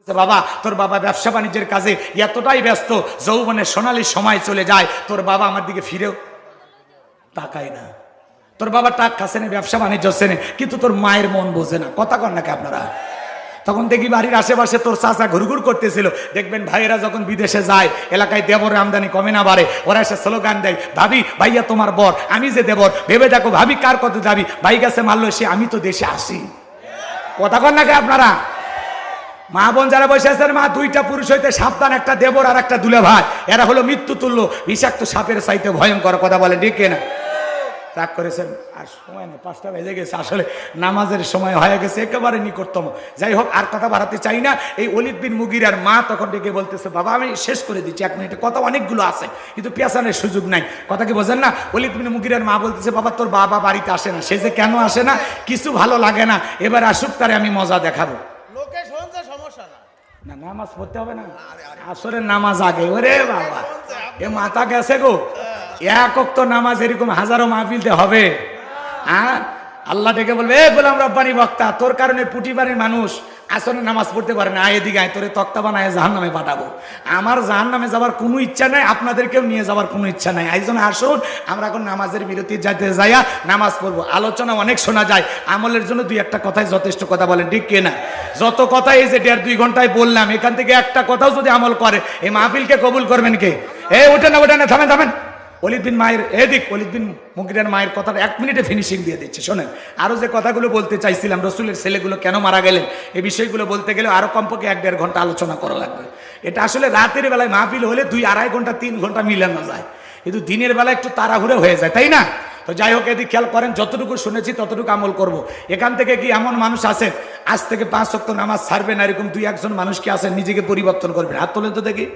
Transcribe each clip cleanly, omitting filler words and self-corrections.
বাবা তোর বাবা ব্যবসা বাণিজ্যের কাজে এতটাই ব্যস্ত, যৌবনের সোনালী সময় চলে যায়, তোর বাবা আমার দিকে ফিরেও তাকায় না। তোর বাবা টাক খাচ্ছে না, ব্যবসা বাণিজ্য হচ্ছে না, কিন্তু তোর মায়ের মন বোঝে না। কথা কন নাকি আপনারা? তখন দেখি বাড়ির আশেপাশে তোর চাচা ঘুরঘুর করতেছিল। দেখবেন ভাইয়েরা যখন বিদেশে যায়, এলাকায় দেবরের আমদানি কমে না বাড়ে, ওরা এসে স্লোগান দেয়, ভাবি ভাইয়া তোমার বর, আমি যে দেবর, ভেবে দেখো ভাবি কার কত দাবি, ভাই কাছে মারলো সে, আমি তো দেশে আসি। কথা কন নাকি আপনারা? মা বোন যারা বসে আছেন, মা দুইটা পুরুষ হইতে সাবধান, একটা দেবর আর একটা দুলে ভাই, এরা হলো মৃত্যু তুল্য, বিষাক্ত সাপের চাইতে ভয়ঙ্কর। কথা বলে ডেকে না? রাগ করেছেন? আর সময় নেই, 5টা বেজে গেছে, আসলে নামাজের সময় হয়ে গেছে একেবারে নিকটতম। যাই হোক, আর কথা বাড়াতে চাই না। এই ওলীদ বিন মুগীরার মা তখন ডেকে বলতেছে, বাবা আমি শেষ করে দিচ্ছি, 1 মিনিটে, কথা অনেকগুলো আছে কিন্তু পেছানোর সুযোগ নাই। কথা কি বোঝেন না? ওলীদ বিন মুগীরার মা বলতেছে, বাবা তোর বাবা বাড়িতে আসে না, সে যে কেন আসে না কিছু ভালো লাগে না, এবার আসুক, তারে আমি মজা দেখাবো। না নামাজ পড়তে হবে না, আসরের নামাজ আগে। ওরে বাবা, এ মাথা গেছে গো। এক ওয়াক্ত নামাজ এরকম হাজারো মাহফিলতে হবে? হ্যাঁ, আল্লাহ ডেকে বলবে, এ গোলাম রব্বানি বক্তা, তোর কারণে পুটিবাড়ির মানুষ আসরে নামাজ পড়তে পারে না, আয় এদিকে আয়, তোরে তক্তা বানায় জাহান্নামে পাঠাবো। আমার জাহান্নামে যাওয়ার কোনো ইচ্ছা নাই, আপনাদেরকেও নিয়ে যাওয়ার কোনো ইচ্ছা নাই। এই জন্য আসুন, আমরা এখন নামাজের বিরতি যাইতে যাইয়া নামাজ পড়বো। আলোচনা অনেক শোনা যায়, আমলের জন্য 2-1টা কথাই যথেষ্ট। কথা বলেন ঠিক কিনা? যত কথা এই যে 1.5-2 ঘন্টায় বললাম, এখান থেকে একটা কথাও যদি আমল করে, এই মাহফিলকে কবুল করবেন কে? ওঠেন না, থামেন। ওলীদ বিন মায়ের এদিক, ওলীদ বিন মুগীরার মায়ের কথাটা 1 মিনিটে ফিনিশিং দিয়ে দিচ্ছে। শোনেন, আরো যে কথাগুলো বলতে চাইছিলাম, রসুলের ছেলেগুলো কেন মারা গেলেন, এই বিষয়গুলো বলতে গেলে আরো কমপক্ষে 1-1.5 ঘন্টা আলোচনা করা লাগবে। এটা আসলে রাতের বেলায় মাহফিল হলে 2-2.5 ঘন্টা 3 ঘন্টা মিলানো যায়, কিন্তু দিনের বেলা একটু তাড়াহুড়ো হয়ে যায়, তাই না? তো যাই হোক, এদিক খেয়াল করেন, যতটুকু শুনেছি ততটুকু আমল করব। এখান থেকে কি এমন মানুষ আছেন আজ থেকে 5 ওয়াক্ত নামাজ ছাড়বেন, এরকম 2-1 জন মানুষ কি আছেন নিজেকে পরিবর্তন করবেন? হাত তোলেন তো দেখি,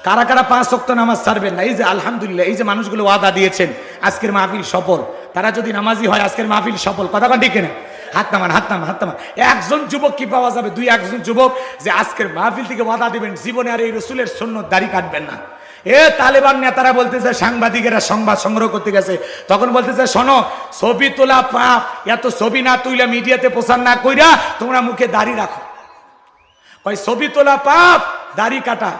কারা কারা 5 ওয়াক্ত নামাজ ছাড়বেন না? এই যে আলহামদুলিল্লাহ, এই যে মানুষগুলো ওয়াদা দিয়েছেন আজকের মাহফিল সফল, তারা যদি নামাজি হয় আজকের মাহফিল সফল। কথা কন ঠিক কিনা? হাত নামান। একজন যুবক কি পাওয়া যাবে? 2-1 যুবক যে আজকের মাহফিল থেকে ওয়াদা দিবেন জীবনে আর এই রসুলের সুন্নত দাড়ি কাটবেন না। তালেবান নেতারা বলতেছে, সাংবাদিকেরা সংবাদ সংগ্রহ করতে গেছে, তখন বলতেছে, শোনো, ছবি তোলা পাপ, এত ছবি না তুইলা মিডিয়াতে প্রচার না কইরা তোমরা মুখে দাড়ি রাখো। কই ছবি তোলা পাপ, দাড়ি কাটা,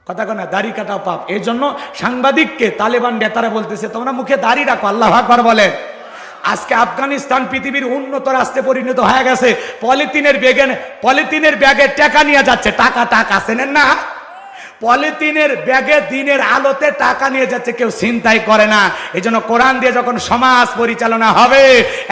কথা কনা, দাড়ি কাটা পাপ। এই জন্য সাংবাদিককে তালেবান নেতারা বলতেছে, তোমরা মুখে দাড়ি রাখো। আল্লাহু আকবার বলেন। আজকে আফগানিস্তান পৃথিবীর উন্নত রাষ্ট্রে পরিণত হয়ে গেছে। পলিথিনের ব্যাগে টাকা নিয়ে যাচ্ছে, টাকা চেনেন না? পলিথিনের ব্যাগে দিনের আলোতে টাকা নিয়ে যাচ্ছে, কেউ চিন্তাই করে না। এই জন্য কোরআন দিয়ে যখন সমাজ পরিচালনা হবে,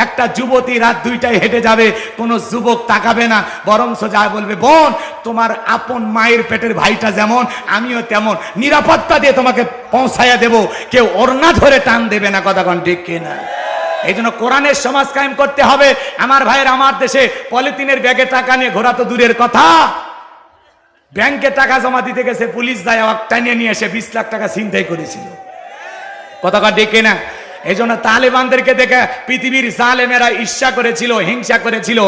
একটা যুবতী রাত 2টায় হেঁটে যাবে, কোনো যুবক তাকাবে না, বরঞ্চ যা বলবে, বোন তোমার আপন মায়ের পেটের ভাইটা যেমন আমিও তেমন, নিরাপত্তা দিয়ে তোমাকে পৌঁছাইয়া দেব, কেউ ওড়না ধরে টান দেবে না। কথা কোন ঠিক কিনা? এই জন্য কোরআনের সমাজ কায়েম করতে হবে। আমার ভাইয়ের, আমার দেশে পলিথিনের ব্যাগে টাকা নিয়ে ঘোরা তো দূরের কথা, ব্যাংকে টাকা জমা দিতে গেছে, পুলিশ যায় টানিয়ে নিয়ে এসে 20 লাখ টাকা ছিনতাই করেছিল। কথা ডেকে না? এই জন্য তালেবানদেরকে দেখে পৃথিবীর জালেমেরা ঈর্ষা করেছিল, হিংসা করেছিল।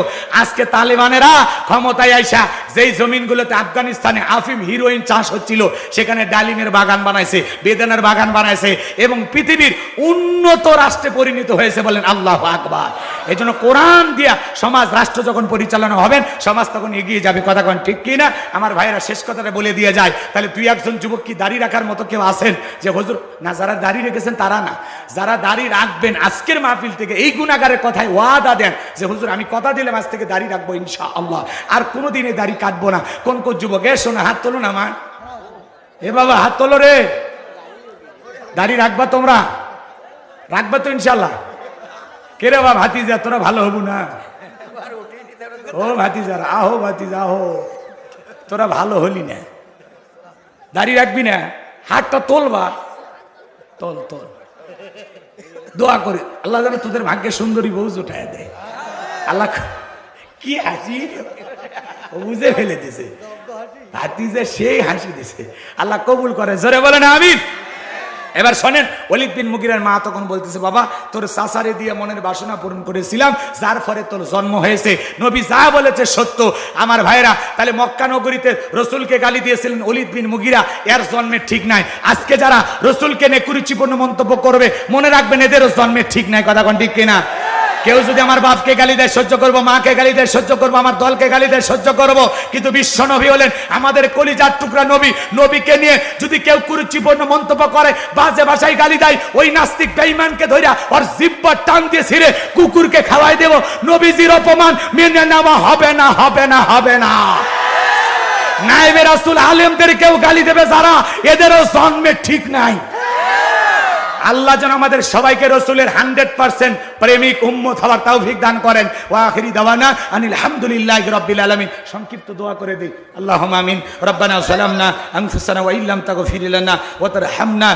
আজকে তালেবানেরা ক্ষমতায় আইসা যেই জমিনগুলোতে আফগানিস্তানে আফিম হিরোইন চাষ হচ্ছিল, সেখানে ডালিমের বাগান বানাইছে, বেদানার বাগান বানাইছে, এবং পৃথিবীর উন্নত রাষ্ট্রে পরিণত হয়েছে। বলেন আল্লাহু আকবার। এই জন্য কোরআন দিয়া সমাজ রাষ্ট্র যখন পরিচালনা হবেন, সমাজ তখন এগিয়ে যাবে। কথা কোন ঠিক কিনা? আমার ভাইয়েরা, শেষ কথাটা বলে দিয়ে যায়। তাহলে 2-1 যুবক কি দাড়ি রাখার মতো কেউ আছেন যে হুজুর? না, যারা দাড়ি রেখেছেন তারা না, যারা দাড়ি রাখবেন আজকের মাহফিল থেকে এই গুনাহগারের কথায় ওয়াদা দেন যে হুজুর আমি কথা দিলাম আজ থেকে দাড়ি রাখবো ইনশাআল্লাহ, আর কোনোদিনে দাড়ি কাটবো না। কোন যুবক? শোনা, হাত তোলো না মা। বাবা হাত তোলো রে। দাড়ি রাখবা তোমরা? রাখবা তো ইনশাআল্লাহ? কে রে বাবা? ভাতিজা তোরা ভালো হবো না? ও ভাতিজারা, আহো ভাতিজা আহো, তোরা ভালো হলি না, দাড়ি রাখবি না, হাতটা তোলবা, তোল। দোয়া করে আল্লাহ যেন তোদের ভাগ্যে সুন্দরী বউ জোটায় দেয়। আল্লাহ কি হাসি, বুঝে ফেলে দিছে ভাতিজা, সেই হাসি দিছে। আল্লাহ কবুল করে, জোরে বলেন আমিন। এবার শোনেন, ওলীদ বিন মুগীরার মা তখন বলতেছে, বাবা তোর চাচারে দিয়ে মনের বাসনা পূরণ করেছিলাম, যার ফলে তোর জন্ম হয়েছে, নবী যা বলেছে সত্য। আমার ভাইরা, তাহলে মক্কা নগরীতে রসুলকে গালি দিয়েছিলেন ওলীদ বিন মুগীরা, এর জন্মের ঠিক নাই। আজকে যারা রসুলকে নিয়ে কুরুচিপূর্ণ মন্তব্য করবে, মনে রাখবেন এদেরও জন্মের ঠিক নাই। কথা কোন ঠিক কিনা? কেউ যদি আমার বাপকে গালি দেয় সহ্য করব, মাকে গালি দেয় সহ্য করব, আমার দলকে গালি দেয় সহ্য করব, কিন্তু বিশ্ব নবী হলেন আমাদের কলিজার টুকরা নবী। নবীকে নিয়ে যদি কেউ কুরুচিপূর্ণ মন্তব্য করে, বাজে ভাষায় গালি দেয়, ওই নাস্তিক বেঈমানকে ধইরা ওর জিহ্বা টান দিয়ে ছিঁড়ে কুকুরকে খাওয়াই দেব। নবীজির অপমান মেনে নেওয়া হবে না, হবে না, হবে না। নায়েবে রাসূল আলেমদেরকেও গালি দেবে যারা, এদেরও জন্মে ঠিক নাই। আল্লাহ যেন আমাদের সবাইকে রসুলের 100% প্রেমিক উম্মত হওয়ার তৌফিক দান করেন। ওয়া আখিরি দাওয়ানা আনিল হামদুলিল্লাহি রাব্বিল আলামিন। সংক্ষিপ্ত দোয়া করে দেই। আল্লাহুম্মা আমিন। রব্বানা যালামনা আনফুসানা ওয়া ইল্লাম তাগফির লানা ওয়া তারহামনা